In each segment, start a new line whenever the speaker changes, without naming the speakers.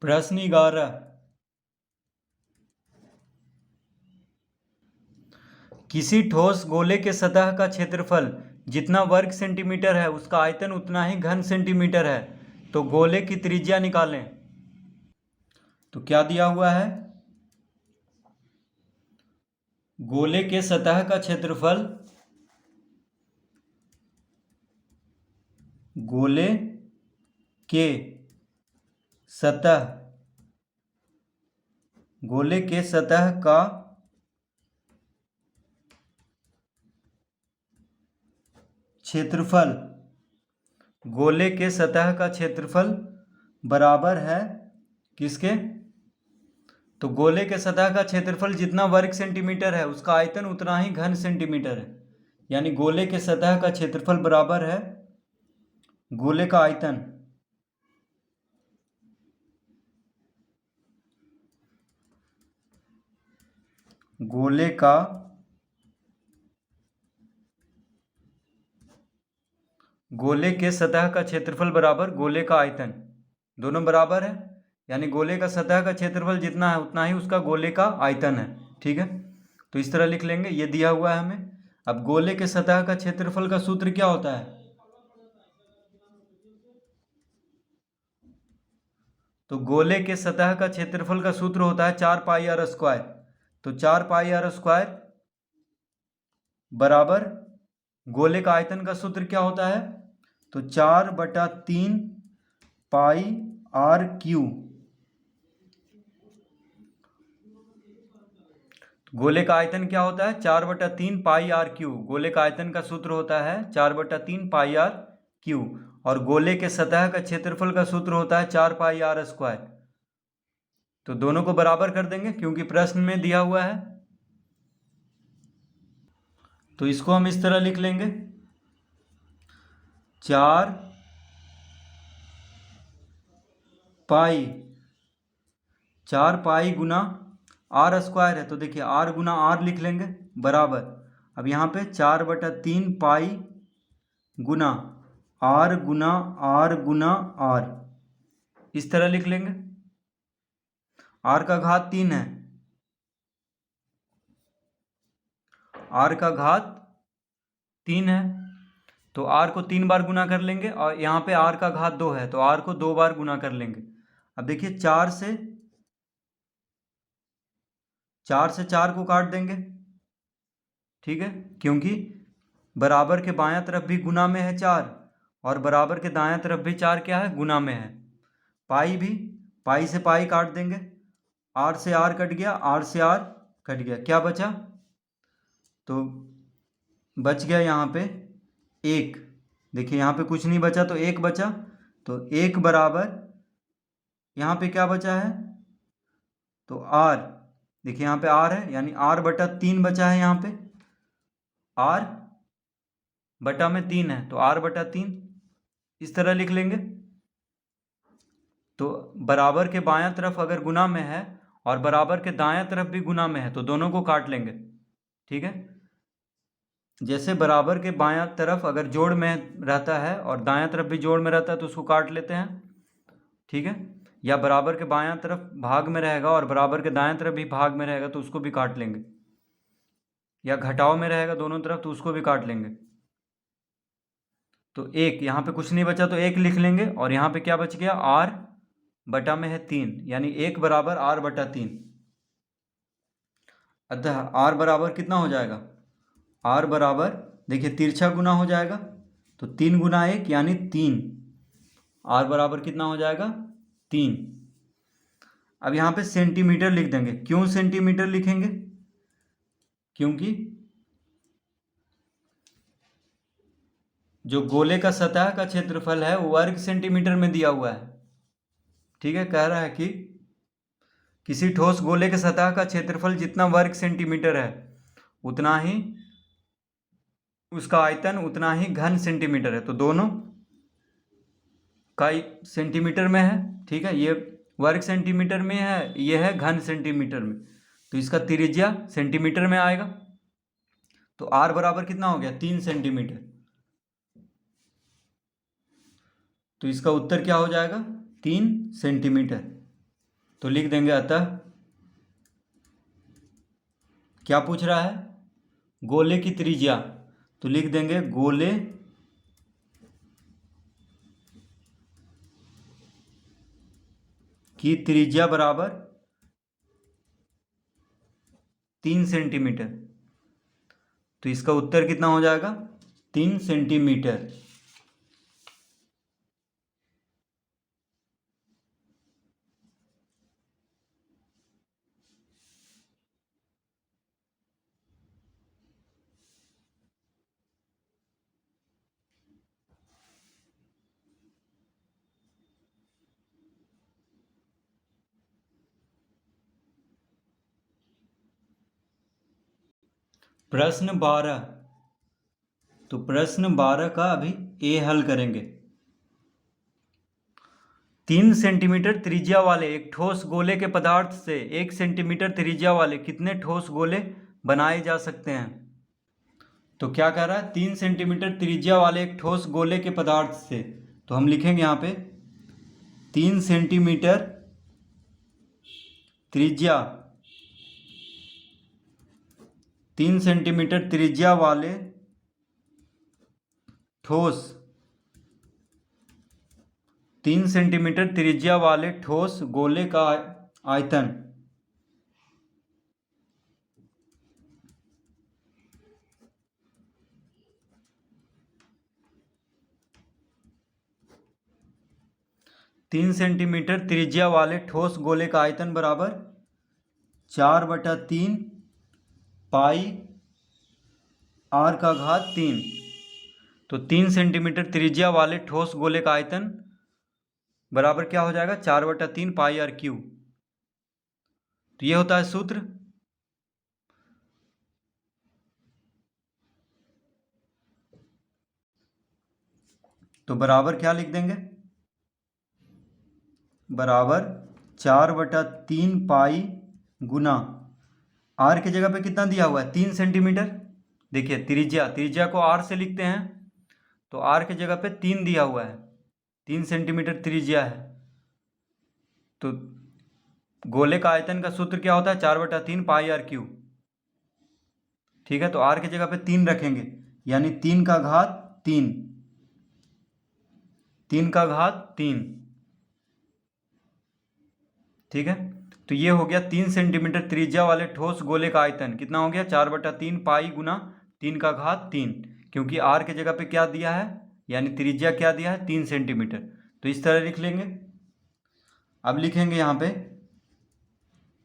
प्रश्न 11। किसी ठोस गोले के सतह का क्षेत्रफल जितना वर्ग सेंटीमीटर है उसका आयतन उतना ही घन सेंटीमीटर है, तो गोले की त्रिज्या निकालें। तो क्या दिया हुआ है? गोले के सतह का क्षेत्रफल, गोले के सतह, गोले के सतह का क्षेत्रफल, गोले के सतह का क्षेत्रफल बराबर है किसके? तो गोले के सतह का क्षेत्रफल जितना वर्ग सेंटीमीटर है उसका आयतन उतना ही घन सेंटीमीटर है, यानी गोले के सतह का क्षेत्रफल बराबर है गोले का आयतन, गोले का गोले के सतह का क्षेत्रफल बराबर गोले का आयतन, दोनों बराबर है, यानी गोले का सतह का क्षेत्रफल जितना है उतना ही उसका गोले का आयतन है। ठीक है, तो इस तरह लिख लेंगे, ये दिया हुआ है हमें। अब गोले के सतह का क्षेत्रफल का सूत्र क्या होता है? तो गोले के सतह का क्षेत्रफल का सूत्र होता है 4πr²। तो 4πr² बराबर गोले का आयतन का सूत्र क्या होता है? तो 4/3 πr³। गोले का आयतन क्या होता है? 4/3 πr³। गोले का आयतन का सूत्र होता है 4/3 πr³, और गोले के सतह का क्षेत्रफल का सूत्र होता है 4πr²। तो दोनों को बराबर कर देंगे क्योंकि प्रश्न में दिया हुआ है। तो इसको हम इस तरह लिख लेंगे, 4π गुना r² है, तो देखिए r गुना r लिख लेंगे बराबर, अब यहाँ पे 4/3 पाई गुना r गुना r गुना r, इस तरह लिख लेंगे। r का घात 3 है, r का घात 3 है, तो r को 3 बार गुना कर लेंगे, और यहाँ पे r का घात 2 है तो r को 2 बार गुना कर लेंगे। अब देखिए 4 से 4 को काट देंगे, ठीक है, क्योंकि बराबर के बायां तरफ भी गुना में है 4, और बराबर के दायां तरफ भी 4 क्या है? गुना में है। पाई भी, पाई से पाई काट देंगे, r से r कट गया, r से r कट गया, क्या बचा? तो बच गया यहाँ पे 1। देखिए यहाँ पे कुछ नहीं बचा तो 1 बचा, तो 1 बराबर यहाँ पे क्या बचा है? तो r, देखिए यहाँ पे r है, यानी r/3 बचा है, यहाँ पे r बटा में 3 है तो r/3, इस तरह लिख लेंगे। तो बराबर के बायां तरफ अगर गुना में है और बराबर के दायां तरफ भी गुना में है तो दोनों को काट लेंगे। ठीक है, जैसे बराबर के बायां तरफ अगर जोड़ में रहता है और दायां तरफ भी जोड़ में रहता है तो उसको काट लेते हैं। ठीक है, या बराबर के बायां तरफ भाग में रहेगा और बराबर के दायां तरफ भी भाग में रहेगा तो उसको भी काट लेंगे, या घटाव में रहेगा दोनों तरफ तो उसको भी काट लेंगे। तो 1, यहाँ पे कुछ नहीं बचा तो 1 लिख लेंगे, और यहाँ पे क्या बच गया? r बटा में है 3, यानी 1 बराबर r/3। अतः r बराबर कितना हो जाएगा? r बराबर, देखिए तिरछा गुना हो जाएगा तो 3 गुना 1 यानी 3, r बराबर कितना हो जाएगा? 3। अब यहाँ पे सेंटीमीटर लिख देंगे। क्यों सेंटीमीटर लिखेंगे? क्योंकि जो गोले का सतह का क्षेत्रफल है वो वर्ग सेंटीमीटर में दिया हुआ है। ठीक है, कह रहा है कि किसी ठोस गोले के सतह का क्षेत्रफल जितना वर्ग सेंटीमीटर है उतना ही उसका आयतन उतना ही घन सेंटीमीटर है, तो दोनों का सेंटीमीटर में है। ठीक है, ये वर्ग सेंटीमीटर में है, ये है घन सेंटीमीटर में, तो इसका त्रिज्या सेंटीमीटर में आएगा। तो r बराबर कितना हो गया? 3 सेंटीमीटर। तो इसका उत्तर क्या हो जाएगा? 3 सेंटीमीटर। तो लिख देंगे अतः, क्या पूछ रहा है, गोले की त्रिज्या, तो लिख देंगे गोले की त्रिज्या बराबर 3 सेंटीमीटर। तो इसका उत्तर कितना हो जाएगा, 3 सेंटीमीटर। प्रश्न 12, तो प्रश्न 12 का अभी ए हल करेंगे। 3 सेंटीमीटर त्रिज्या वाले एक ठोस गोले के पदार्थ से 1 सेंटीमीटर त्रिज्या वाले कितने ठोस गोले बनाए जा सकते हैं। तो क्या कह रहा है, 3 सेंटीमीटर त्रिज्या वाले एक ठोस गोले के पदार्थ से, तो हम लिखेंगे यहाँ पे 3 सेंटीमीटर त्रिज्या, 3 सेंटीमीटर त्रिज्या वाले ठोस, 3 सेंटीमीटर त्रिज्या वाले ठोस गोले का आयतन, तीन सेंटीमीटर त्रिज्या वाले ठोस गोले का आयतन बराबर 4/3 पाई r का घात 3। तो 3 सेंटीमीटर त्रिज्या वाले ठोस गोले का आयतन बराबर क्या हो जाएगा, 4/3 पाई r क्यू। तो ये होता है सूत्र। तो बराबर क्या लिख देंगे, बराबर 4/3 पाई गुना r की जगह पे कितना दिया हुआ है, 3 सेंटीमीटर। देखिए त्रिज्या को r से लिखते हैं, तो r की जगह पे 3 दिया हुआ है, 3 सेंटीमीटर त्रिज्या है। तो गोले का आयतन का सूत्र क्या होता है, 4/3 पाई r क्यू। ठीक है, तो r की जगह पे 3 रखेंगे, यानी 3 का घात 3, 3 का घात 3। ठीक है, तो ये हो गया 3 सेंटीमीटर त्रिज्या वाले ठोस गोले का आयतन कितना हो गया, 4/3 पाई गुना 3 का घात 3, क्योंकि r के जगह पे क्या दिया है, यानी त्रिज्या क्या दिया है, 3 सेंटीमीटर। तो इस तरह लिख लेंगे। अब लिखेंगे यहाँ पे,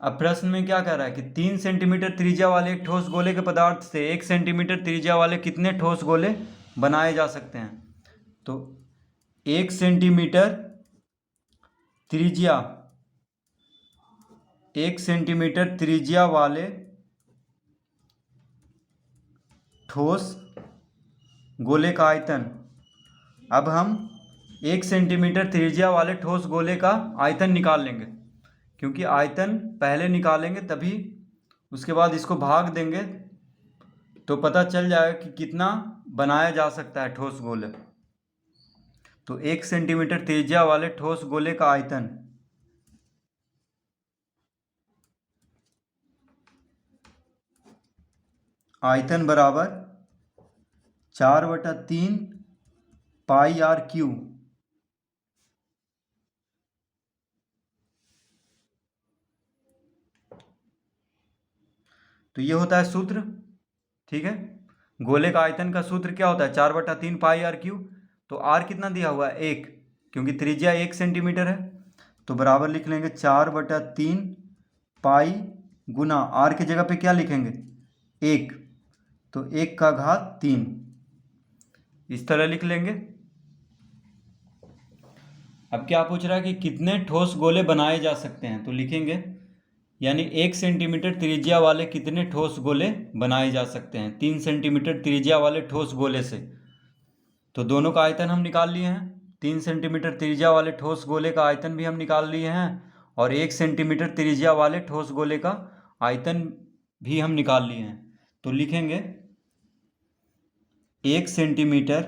अब प्रश्न में क्या कह रहा है कि 3 सेंटीमीटर त्रिज्या वाले एक ठोस गोले के पदार्थ से 1 सेंटीमीटर त्रिज्या वाले कितने ठोस गोले बनाए जा सकते हैं। तो 1 सेंटीमीटर त्रिज्या, 1 सेंटीमीटर त्रिज्या वाले ठोस गोले का आयतन, अब हम 1 सेंटीमीटर त्रिज्या वाले ठोस गोले का आयतन निकाल लेंगे, क्योंकि आयतन पहले निकालेंगे तभी उसके बाद इसको भाग देंगे तो पता चल जाएगा कि कितना बनाया जा सकता है ठोस गोले। तो 1 सेंटीमीटर त्रिज्या वाले ठोस गोले का आयतन, आयतन बराबर 4/3 पाई r क्यू। तो ये होता है सूत्र। ठीक है, गोले का आयतन का सूत्र क्या होता है, 4/3 पाई r क्यू। तो r कितना दिया हुआ है, 1, क्योंकि त्रिज्या 1 सेंटीमीटर है। तो बराबर लिख लेंगे 4/3 पाई गुना r की जगह पे क्या लिखेंगे, 1, तो 1 का घात 3, इस तरह लिख लेंगे। अब क्या पूछ रहा है कि कितने ठोस गोले बनाए जा सकते हैं, तो लिखेंगे यानी 1 सेंटीमीटर त्रिज्या वाले कितने ठोस गोले बनाए जा सकते हैं 3 सेंटीमीटर त्रिज्या वाले ठोस गोले से। तो दोनों का आयतन हम निकाल लिए हैं, 3 सेंटीमीटर त्रिज्या वाले ठोस गोले का आयतन भी हम निकाल लिए हैं, और 1 सेंटीमीटर त्रिज्या वाले ठोस गोले का आयतन भी हम निकाल लिए हैं। तो लिखेंगे 1 सेंटीमीटर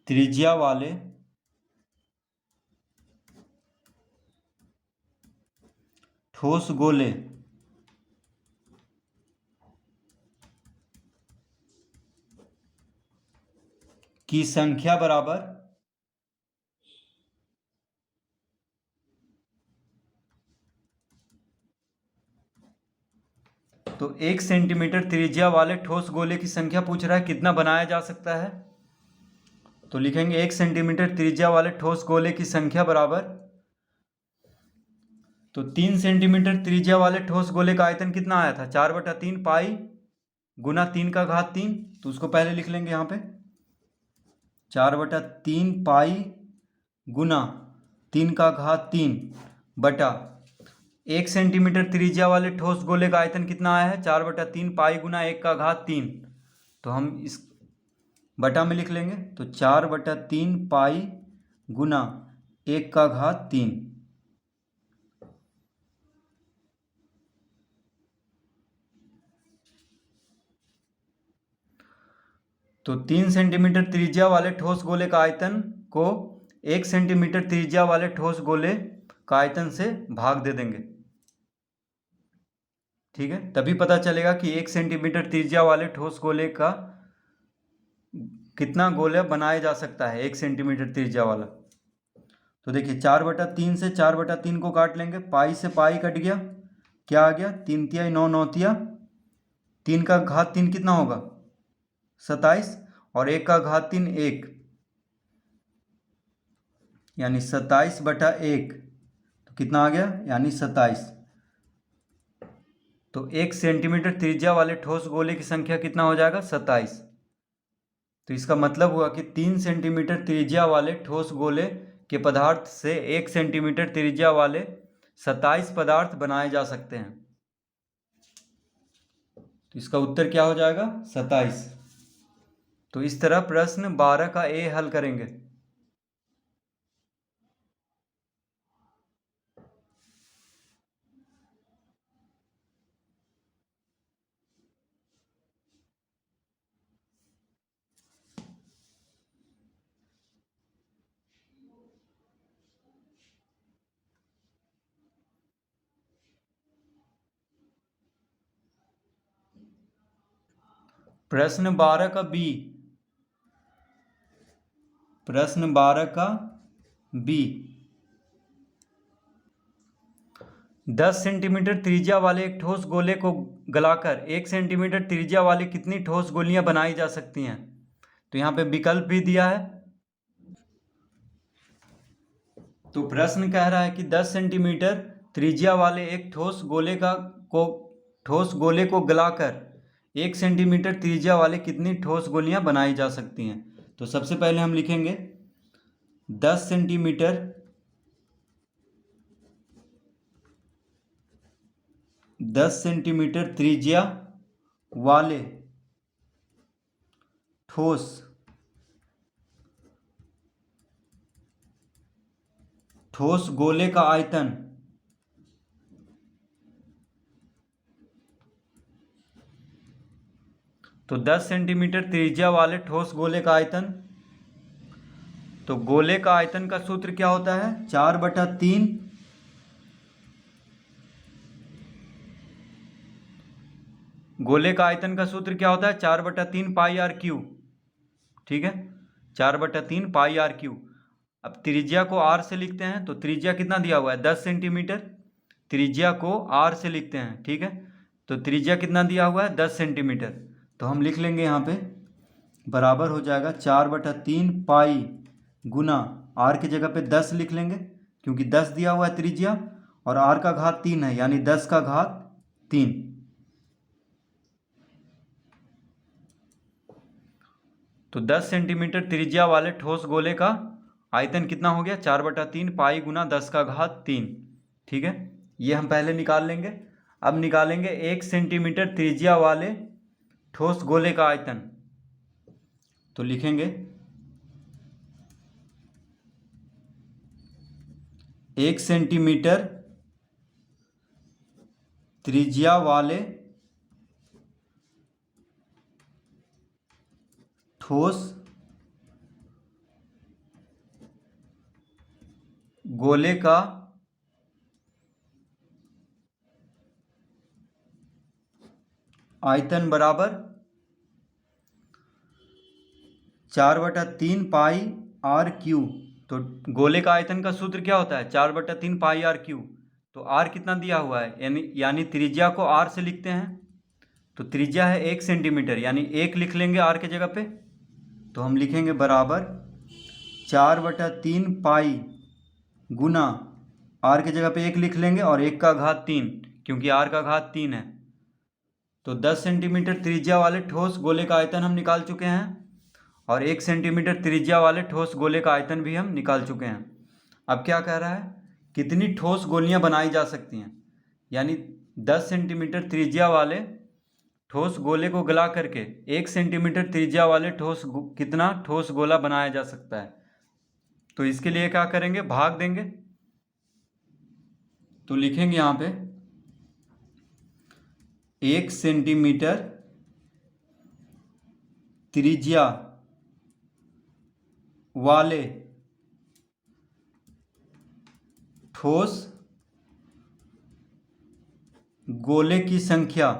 त्रिज्या वाले ठोस गोले की संख्या बराबर तो 1 सेंटीमीटर त्रिज्या वाले ठोस गोले की संख्या पूछ रहा है कितना बनाया जा सकता है। तो लिखेंगे 1 सेंटीमीटर त्रिज्या वाले ठोस गोले की संख्या बराबर, तो 3 सेंटीमीटर त्रिज्या वाले ठोस गोले का आयतन कितना आया था, 4/3 पाई गुना 3 का घात 3। तो उसको पहले लिख लेंगे यहाँ पे 4/3 पाई गुना 3 का घात 3 बटा 1 सेंटीमीटर त्रिज्या वाले ठोस गोले का आयतन कितना आया है, 4/3 पाई गुना 1 का घात 3। तो हम इस बटा में लिख लेंगे, तो 4/3 पाई गुना 1 का घात 3। तो 3 सेंटीमीटर त्रिज्या वाले ठोस गोले का आयतन को 1 सेंटीमीटर त्रिज्या वाले ठोस गोले का आयतन से भाग दे देंगे। ठीक है, तभी पता चलेगा कि 1 सेंटीमीटर त्रिज्या वाले ठोस गोले का कितना गोला बनाया जा सकता है 1 सेंटीमीटर त्रिज्या वाला। तो देखिए 4/3 से 4/3 को काट लेंगे, पाई से पाई कट गया, क्या आ गया 3 × 9 = 9, 3 का घात 3 कितना होगा 27, और 1 का घात 3 1, यानी 27/1। तो कितना आ गया यानी 27। तो 1 सेंटीमीटर त्रिज्या वाले ठोस गोले की संख्या कितना हो जाएगा 27। तो इसका मतलब हुआ कि 3 सेंटीमीटर त्रिज्या वाले ठोस गोले के पदार्थ से 1 सेंटीमीटर त्रिज्या वाले 27 पदार्थ बनाए जा सकते हैं। तो इसका उत्तर क्या हो जाएगा 27। तो इस तरह प्रश्न 12 का ए हल करेंगे। प्रश्न 12 का बी, प्रश्न 12 का बी, 10 सेंटीमीटर त्रिज्या वाले एक ठोस गोले को गलाकर 1 सेंटीमीटर त्रिज्या वाली कितनी ठोस गोलियां बनाई जा सकती हैं। तो यहाँ पे विकल्प भी दिया है। तो प्रश्न कह रहा है कि 10 सेंटीमीटर त्रिज्या वाले एक ठोस गोले को गलाकर 1 सेंटीमीटर त्रिज्या वाले कितनी ठोस गोलियां बनाई जा सकती हैं। तो सबसे पहले हम लिखेंगे 10 सेंटीमीटर 10 सेंटीमीटर त्रिज्या वाले ठोस गोले का आयतन तो 10 सेंटीमीटर त्रिज्या वाले ठोस गोले का आयतन, तो गोले का आयतन का सूत्र क्या होता है 4/3 गोले का आयतन का सूत्र क्या होता है 4/3 पाई आर क्यू। ठीक है, 4/3 पाई आर क्यू। अब त्रिज्या को आर से लिखते हैं, तो त्रिज्या कितना दिया हुआ है 10 सेंटीमीटर, त्रिज्या को आर से लिखते हैं। ठीक है, तो त्रिज्या कितना दिया हुआ है 10 सेंटीमीटर। तो हम लिख लेंगे यहाँ पे बराबर हो जाएगा 4/3 पाई गुना आर की जगह पे 10 लिख लेंगे, क्योंकि 10 दिया हुआ है त्रिज्या और आर का घात 3 है, यानी 10 का घात 3। तो 10 सेंटीमीटर त्रिज्या वाले ठोस गोले का आयतन कितना हो गया 4/3 पाई गुना 10 का घात 3। ठीक है, ये हम पहले निकाल लेंगे। अब निकालेंगे 1 सेंटीमीटर त्रिज्या वाले ठोस गोले का आयतन। तो लिखेंगे 1 सेंटीमीटर त्रिज्या वाले ठोस गोले का आयतन बराबर 4/3 पाई आर क्यू। तो गोले का आयतन का सूत्र क्या होता है? 4/3 पाई आर क्यू। तो आर कितना दिया हुआ है, यानी त्रिज्या को आर से लिखते हैं। तो त्रिज्या है 1 सेंटीमीटर, यानी 1 लिख लेंगे आर के जगह पे। तो हम लिखेंगे बराबर 4/3 पाई गुना आर के जगह पे 1 लिख लेंगे और 1 का घात 3, क्योंकि आर का घात 3 है। तो 10 सेंटीमीटर त्रिज्या वाले ठोस गोले का आयतन हम निकाल चुके हैं और 1 सेंटीमीटर त्रिज्या वाले ठोस गोले का आयतन भी हम निकाल चुके हैं। अब क्या कह रहा है, कितनी ठोस गोलियां बनाई जा सकती हैं, यानी 10 सेंटीमीटर त्रिज्या वाले ठोस गोले को गला करके 1 सेंटीमीटर त्रिज्या वाले कितना ठोस गोला बनाया जा सकता है। तो इसके लिए क्या करेंगे, भाग देंगे। तो लिखेंगे यहाँ पे 1 सेंटीमीटर त्रिज्या वाले ठोस गोले की संख्या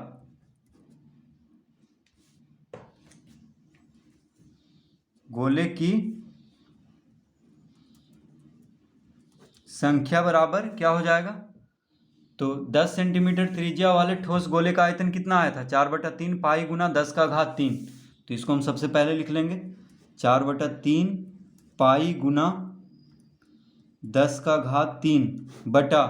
बराबर क्या हो जाएगा। तो 10 सेंटीमीटर त्रिज्या वाले ठोस गोले का आयतन कितना आया था, 4/3 पाई गुना 10 का घात 3। तो इसको हम सबसे पहले लिख लेंगे 4/3 पाई गुना 10 का घात 3 बटा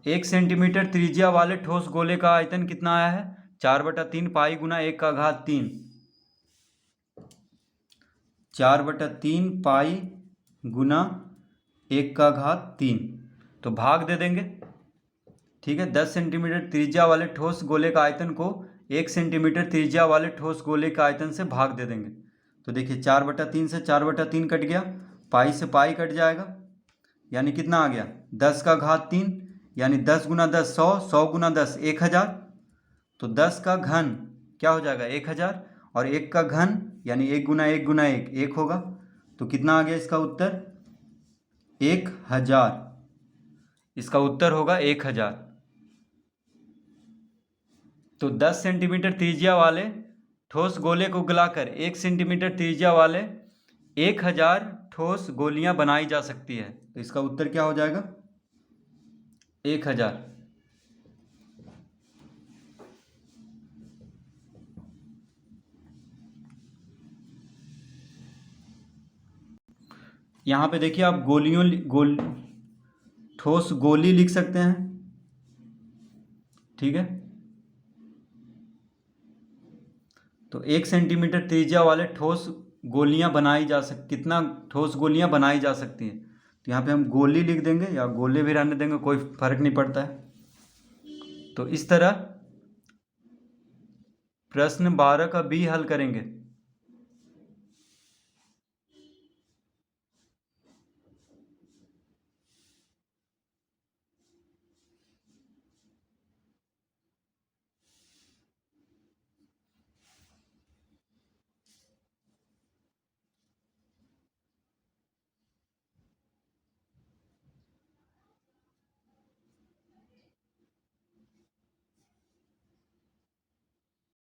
1 सेंटीमीटर त्रिज्या वाले ठोस गोले का आयतन कितना आया है, 4/3 पाई गुना 1 का घात 3। 4/3 पाई गुना 1 का घात 3। तो भाग दे देंगे, ठीक है। 10 सेंटीमीटर त्रिज्या वाले ठोस गोले का आयतन को 1 सेंटीमीटर त्रिज्या वाले ठोस गोले का आयतन से भाग दे देंगे। तो देखिए 4/3 से 4/3 कट गया, पाई से पाई कट जाएगा, यानी कितना आ गया 10 का घात 3, यानी 10 गुना 10 100, 100 गुना 10 1000। तो 10 का घन क्या हो जाएगा 1000, और 1 का घन यानी 1 गुना 1 गुना 1 1 होगा। तो कितना आ गया इसका उत्तर 1000। इसका उत्तर होगा 1000। तो 10 सेंटीमीटर त्रिज्या वाले ठोस गोले को गलाकर 1 सेंटीमीटर त्रिज्या वाले 1000 ठोस गोलियां बनाई जा सकती है। तो इसका उत्तर क्या हो जाएगा 1000। यहाँ पे देखिए आप ठोस गोली लिख सकते हैं, ठीक है। तो 1 सेंटीमीटर त्रिज्या वाले ठोस गोलियां बनाई जा सकती, कितना ठोस गोलियां बनाई जा सकती हैं। तो यहाँ पे हम गोली लिख देंगे या गोले भी रहने देंगे, कोई फर्क नहीं पड़ता है। तो इस तरह प्रश्न 12 का बी हल करेंगे।